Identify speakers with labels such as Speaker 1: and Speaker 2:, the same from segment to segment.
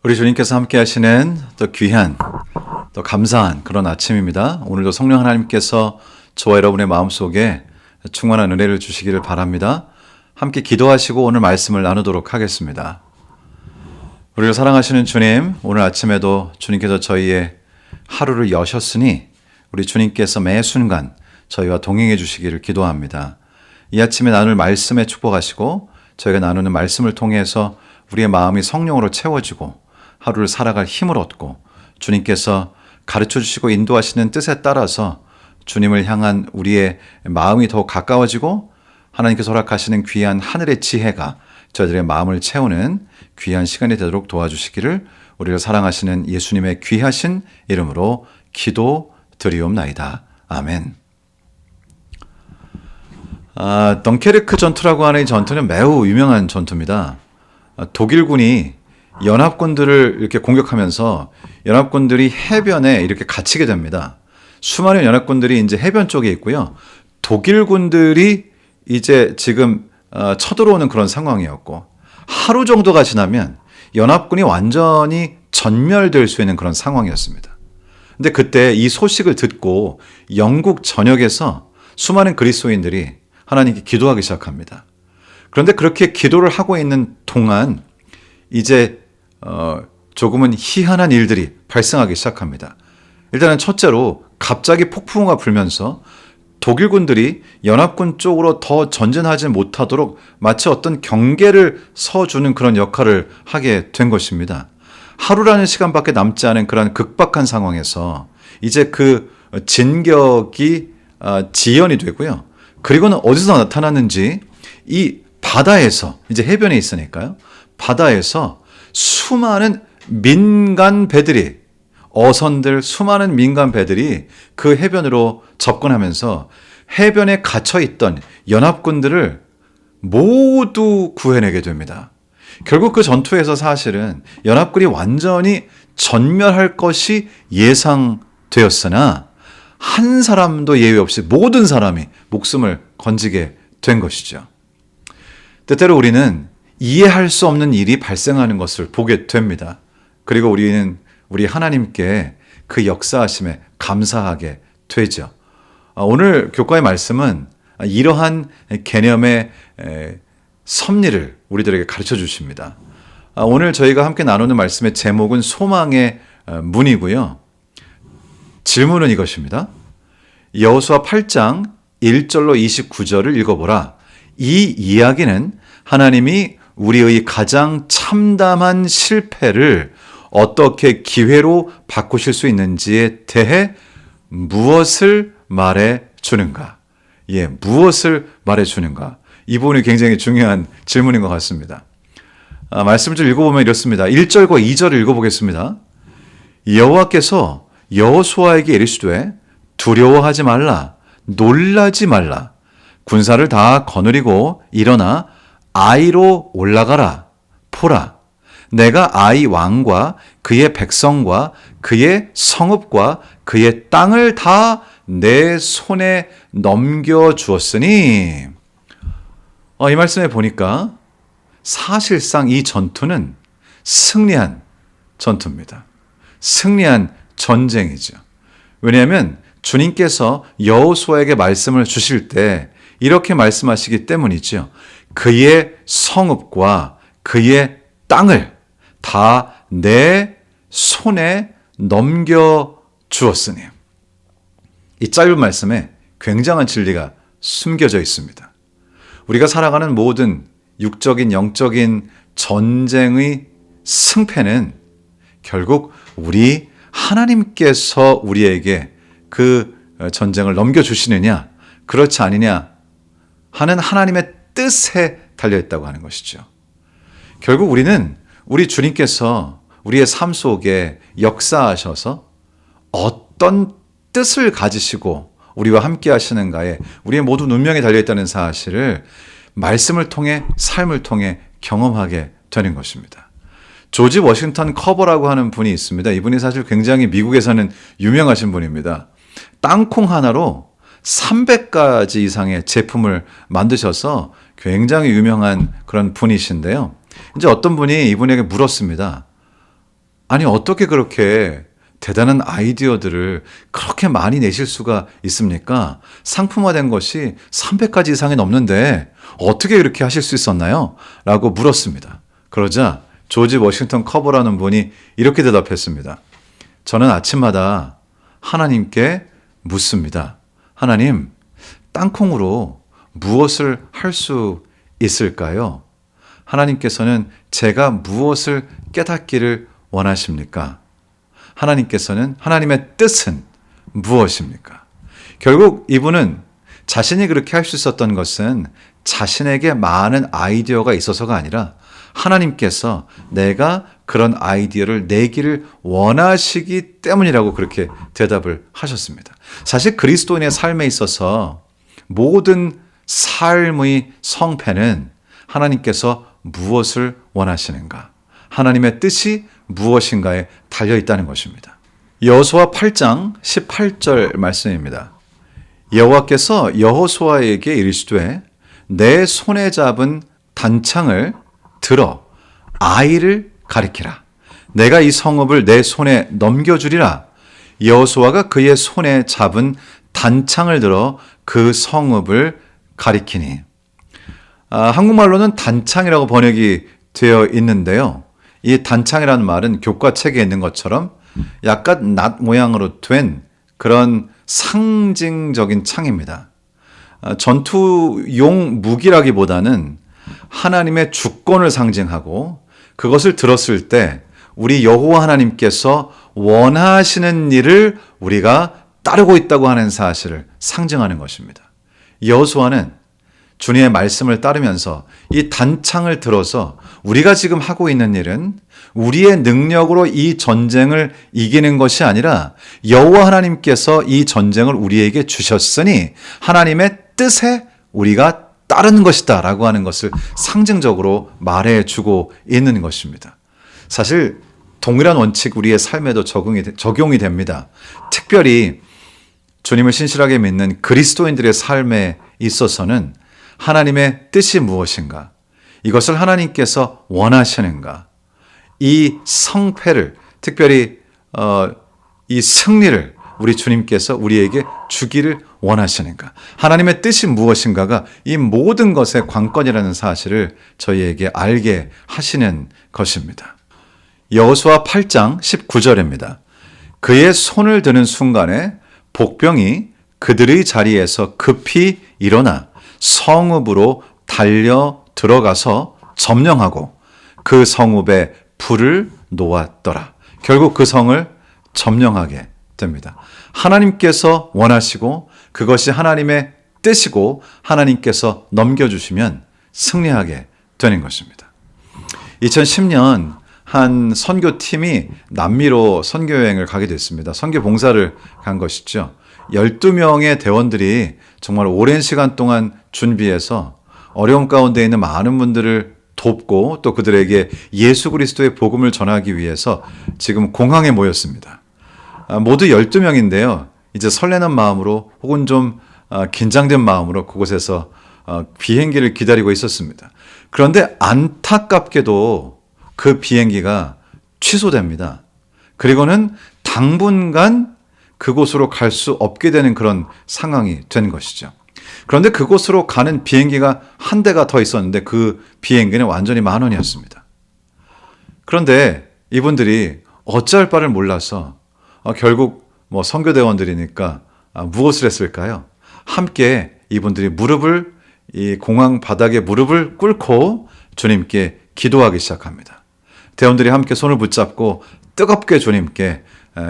Speaker 1: 우리 주님께서 함께 하시는 또 귀한 또 감사한 그런 아침입니다. 오늘도 성령 하나님께서 저와 여러분의 마음속에 충만한 은혜를 주시기를 바랍니다. 함께 기도하시고 오늘 말씀을 나누도록 하겠습니다. 우리를 사랑하시는 주님, 오늘 아침에도 주님께서 저희의 하루를 여셨으니 우리 주님께서 매 순간 저희와 동행해 주시기를 기도합니다. 이 아침에 나눌 말씀에 축복하시고 저희가 나누는 말씀을 통해서 우리의 마음이 성령으로 채워지고 하루를 살아갈 힘을 얻고 주님께서 가르쳐 주시고 인도하시는 뜻에 따라서 주님을 향한 우리의 마음이 더욱 가까워지고 하나님께서 허락하시는 귀한 하늘의 지혜가 저희들의 마음을 채우는 귀한 시간이 되도록 도와주시기를 우리를 사랑하시는 예수님의 귀하신 이름으로 기도드리옵나이다. 아멘. 덩케르크 전투라고 하는 이 전투는 매우 유명한 전투입니다. 독일군이 연합군들을 이렇게 공격하면서 연합군들이 해변에 이렇게 갇히게 됩니다. 수많은 연합군들이 이제 해변 쪽에 있고요. 독일군들이 이제 지금 쳐들어오는 그런 상황이었고, 하루 정도가 지나면 연합군이 완전히 전멸될 수 있는 그런 상황이었습니다. 근데 그때 이 소식을 듣고 영국 전역에서 수많은 그리스도인들이 하나님께 기도하기 시작합니다. 그런데 그렇게 기도를 하고 있는 동안 이제 조금은 희한한 일들이 발생하기 시작합니다. 일단은 첫째로 갑자기 폭풍우가 불면서 독일군들이 연합군 쪽으로 더 전진하지 못하도록 마치 어떤 경계를 서주는 그런 역할을 하게 된 것입니다. 하루라는 시간밖에 남지 않은 그런 극박한 상황에서 이제 그 진격이 지연이 되고요. 그리고는 어디서 나타났는지 이 바다에서, 이제 해변에 있으니까요, 바다에서 수많은 민간 배들이, 어선들, 수많은 민간 배들이 그 해변으로 접근하면서 해변에 갇혀있던 연합군들을 모두 구해내게 됩니다. 결국 그 전투에서 사실은 연합군이 완전히 전멸할 것이 예상되었으나 한 사람도 예외 없이 모든 사람이 목숨을 건지게 된 것이죠. 때때로 우리는 이해할 수 없는 일이 발생하는 것을 보게 됩니다. 그리고 우리는 우리 하나님께 그 역사하심에 감사하게 되죠. 오늘 교과의 말씀은 이러한 개념의 섭리를 우리들에게 가르쳐 주십니다. 오늘 저희가 함께 나누는 말씀의 제목은 소망의 문이고요. 질문은 이것입니다. 여호수아 8장 1절로 29절을 읽어보라. 이 이야기는 하나님이 우리의 가장 참담한 실패를 어떻게 기회로 바꾸실 수 있는지에 대해 무엇을 말해 주는가? 무엇을 말해 주는가? 이 부분이 굉장히 중요한 질문인 것 같습니다. 말씀을 좀 읽어보면 이렇습니다. 1절과 2절을 읽어보겠습니다. 여호와께서 여호수아에게 이르시되 두려워하지 말라, 놀라지 말라. 군사를 다 거느리고 일어나 아이로 올라가라. 보라, 내가 아이 왕과 그의 백성과 그의 성읍과 그의 땅을 다 내 손에 넘겨주었으니. 이 말씀에 보니까 사실상 이 전투는 승리한 전투입니다. 승리한 전쟁이죠. 왜냐하면 주님께서 여호수아에게 말씀을 주실 때 이렇게 말씀하시기 때문이죠. 그의 성읍과 그의 땅을 다 내 손에 넘겨주었으니. 이 짧은 말씀에 굉장한 진리가 숨겨져 있습니다. 우리가 살아가는 모든 육적인, 영적인 전쟁의 승패는 결국 우리 하나님께서 우리에게 그 전쟁을 넘겨주시느냐, 그렇지 않느냐 하는 하나님의 뜻에 달려있다고 하는 것이죠. 결국 우리는 우리 주님께서 우리의 삶 속에 역사하셔서 어떤 뜻을 가지시고 우리와 함께 하시는가에 우리의 모든 운명이 달려있다는 사실을 말씀을 통해, 삶을 통해 경험하게 되는 것입니다. 조지 워싱턴 커버라고 하는 분이 있습니다. 이분이 사실 굉장히 미국에서는 유명하신 분입니다. 땅콩 하나로 300가지 이상의 제품을 만드셔서 굉장히 유명한 그런 분이신데요. 이제 어떤 분이 이분에게 물었습니다. 아니, 어떻게 그렇게 대단한 아이디어들을 그렇게 많이 내실 수가 있습니까? 상품화된 것이 300가지 이상이 넘는데 어떻게 이렇게 하실 수 있었나요? 라고 물었습니다. 그러자 조지 워싱턴 커버라는 분이 이렇게 대답했습니다. 저는 아침마다 하나님께 묻습니다. 하나님, 땅콩으로 무엇을 할 수 있을까요? 하나님께서는 제가 무엇을 깨닫기를 원하십니까? 하나님께서는 하나님의 뜻은 무엇입니까? 결국 이분은 자신이 그렇게 할 수 있었던 것은 자신에게 많은 아이디어가 있어서가 아니라 하나님께서 내가 그런 아이디어를 내기를 원하시기 때문이라고 그렇게 대답을 하셨습니다. 사실 그리스도인의 삶에 있어서 모든 삶의 성패는 하나님께서 무엇을 원하시는가, 하나님의 뜻이 무엇인가에 달려 있다는 것입니다. 여호수아 8장 18절 말씀입니다. 여호와께서 여호수아에게 이르시되 내 손에 잡은 단창을 들어 아이를 가리키라. 내가 이 성읍을 내 손에 넘겨주리라. 여호수아가 그의 손에 잡은 단창을 들어 그 성읍을 가리키니. 한국말로는 단창이라고 번역이 되어 있는데요. 이 단창이라는 말은 교과책에 있는 것처럼 약간 낫 모양으로 된 그런 상징적인 창입니다. 전투용 무기라기보다는 하나님의 주권을 상징하고 그것을 들었을 때 우리 여호와 하나님께서 원하시는 일을 우리가 따르고 있다고 하는 사실을 상징하는 것입니다. 여호수아는 주님의 말씀을 따르면서 이 단창을 들어서 우리가 지금 하고 있는 일은 우리의 능력으로 이 전쟁을 이기는 것이 아니라 여호와 하나님께서 이 전쟁을 우리에게 주셨으니 하나님의 뜻에 우리가 따르는 것이다 라고 하는 것을 상징적으로 말해주고 있는 것입니다. 사실 동일한 원칙 우리의 삶에도 적용이 됩니다. 특별히 주님을 신실하게 믿는 그리스도인들의 삶에 있어서는 하나님의 뜻이 무엇인가? 이것을 하나님께서 원하시는가? 이 성패를, 특별히 이 승리를 우리 주님께서 우리에게 주기를 원하시는가? 하나님의 뜻이 무엇인가가 이 모든 것의 관건이라는 사실을 저희에게 알게 하시는 것입니다. 여호수아 8장 19절입니다. 그의 손을 드는 순간에 복병이 그들의 자리에서 급히 일어나 성읍으로 달려 들어가서 점령하고 그 성읍에 불을 놓았더라. 결국 그 성을 점령하게 됩니다. 하나님께서 원하시고 그것이 하나님의 뜻이고 하나님께서 넘겨주시면 승리하게 되는 것입니다. 2010년 한 선교팀이 남미로 선교여행을 가게 됐습니다. 선교 봉사를 간 것이죠. 12명의 대원들이 정말 오랜 시간 동안 준비해서 어려움 가운데 있는 많은 분들을 돕고 또 그들에게 예수 그리스도의 복음을 전하기 위해서 지금 공항에 모였습니다. 모두 12명인데요. 이제 설레는 마음으로 혹은 좀 긴장된 마음으로 그곳에서 비행기를 기다리고 있었습니다. 그런데 안타깝게도 그 비행기가 취소됩니다. 그리고는 당분간 그곳으로 갈 수 없게 되는 그런 상황이 된 것이죠. 그런데 그곳으로 가는 비행기가 한 대가 더 있었는데 그 비행기는 완전히 만원이었습니다. 그런데 이분들이 어찌할 바를 몰라서 결국 선교대원들이니까 무엇을 했을까요? 함께 이분들이 이 공항 바닥에 무릎을 꿇고 주님께 기도하기 시작합니다. 대원들이 함께 손을 붙잡고 뜨겁게 주님께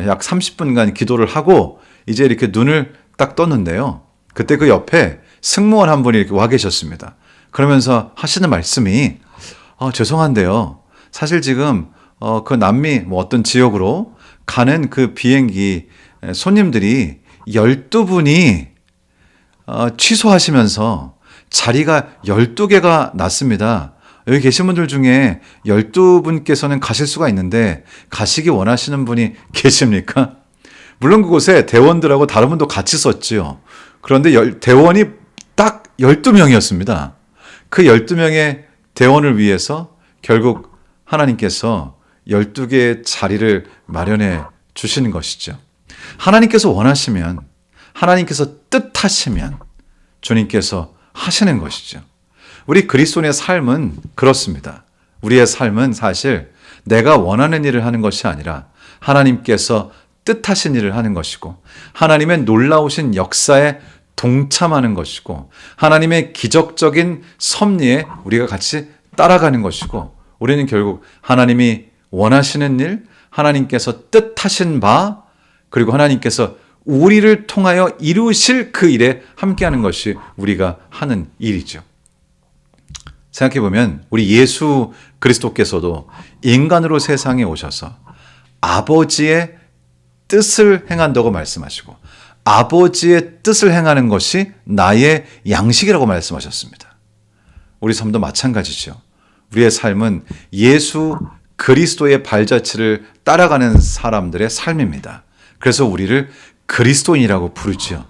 Speaker 1: 약 30분간 기도를 하고 이제 이렇게 눈을 딱 떴는데요. 그때 그 옆에 승무원 한 분이 이렇게 와 계셨습니다. 그러면서 하시는 말씀이 죄송한데요. 사실 지금 그 남미 어떤 지역으로 가는 그 비행기 손님들이 12분이 취소하시면서 자리가 12개가 났습니다. 여기 계신 분들 중에 12분께서는 가실 수가 있는데 가시기 원하시는 분이 계십니까? 물론 그곳에 대원들하고 다른 분도 같이 썼지요. 그런데 대원이 딱 12명이었습니다. 그 12명의 대원을 위해서 결국 하나님께서 12개의 자리를 마련해 주시는 것이죠. 하나님께서 원하시면, 하나님께서 뜻하시면 주님께서 하시는 것이죠. 우리 그리스도인의 삶은 그렇습니다. 우리의 삶은 사실 내가 원하는 일을 하는 것이 아니라 하나님께서 뜻하신 일을 하는 것이고, 하나님의 놀라우신 역사에 동참하는 것이고, 하나님의 기적적인 섭리에 우리가 같이 따라가는 것이고, 우리는 결국 하나님이 원하시는 일, 하나님께서 뜻하신 바, 그리고 하나님께서 우리를 통하여 이루실 그 일에 함께하는 것이 우리가 하는 일이죠. 생각해보면 우리 예수 그리스도께서도 인간으로 세상에 오셔서 아버지의 뜻을 행한다고 말씀하시고, 아버지의 뜻을 행하는 것이 나의 양식이라고 말씀하셨습니다. 우리 삶도 마찬가지죠. 우리의 삶은 예수 그리스도의 발자취를 따라가는 사람들의 삶입니다. 그래서 우리를 그리스도인이라고 부르죠.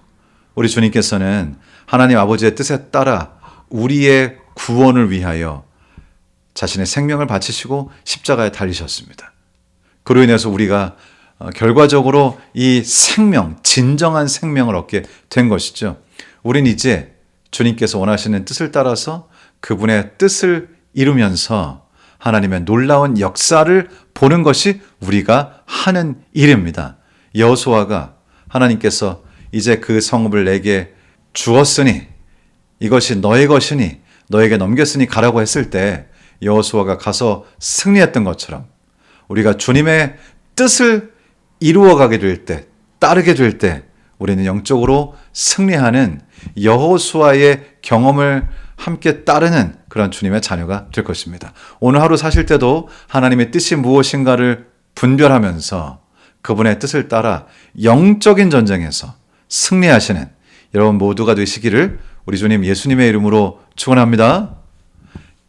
Speaker 1: 우리 주님께서는 하나님 아버지의 뜻에 따라 우리의 구원을 위하여 자신의 생명을 바치시고 십자가에 달리셨습니다. 그로 인해서 우리가 결과적으로 이 생명, 진정한 생명을 얻게 된 것이죠. 우린 이제 주님께서 원하시는 뜻을 따라서 그분의 뜻을 이루면서 하나님의 놀라운 역사를 보는 것이 우리가 하는 일입니다. 여호수아가 하나님께서 이제 그 성읍을 내게 주었으니 이것이 너의 것이니 너에게 넘겼으니 가라고 했을 때 여호수아가 가서 승리했던 것처럼 우리가 주님의 뜻을 이루어가게 될 때, 따르게 될 때 우리는 영적으로 승리하는 여호수아의 경험을 함께 따르는 그런 주님의 자녀가 될 것입니다. 오늘 하루 사실 때도 하나님의 뜻이 무엇인가를 분별하면서 그분의 뜻을 따라 영적인 전쟁에서 승리하시는 여러분 모두가 되시기를 우리 주님 예수님의 이름으로 축원합니다.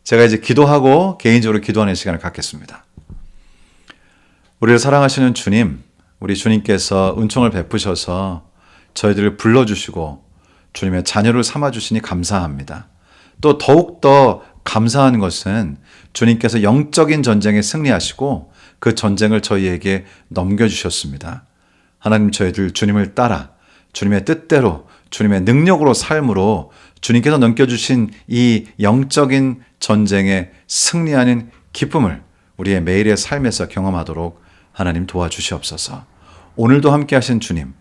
Speaker 1: 제가 이제 기도하고 개인적으로 기도하는 시간을 갖겠습니다. 우리를 사랑하시는 주님, 우리 주님께서 은총을 베푸셔서 저희들을 불러주시고 주님의 자녀를 삼아주시니 감사합니다. 또 더욱더 감사한 것은 주님께서 영적인 전쟁에 승리하시고 그 전쟁을 저희에게 넘겨주셨습니다. 하나님, 저희들 주님을 따라 주님의 뜻대로 주님의 능력으로 삶으로 주님께서 넘겨주신 이 영적인 전쟁에 승리하는 기쁨을 우리의 매일의 삶에서 경험하도록 하나님 도와주시옵소서. 오늘도 함께 하신 주님,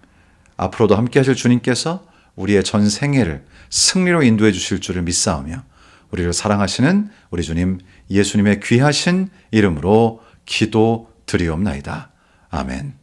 Speaker 1: 앞으로도 함께 하실 주님께서 우리의 전 생애를 승리로 인도해 주실 줄을 믿사오며 우리를 사랑하시는 우리 주님 예수님의 귀하신 이름으로 기도드리옵나이다. 아멘.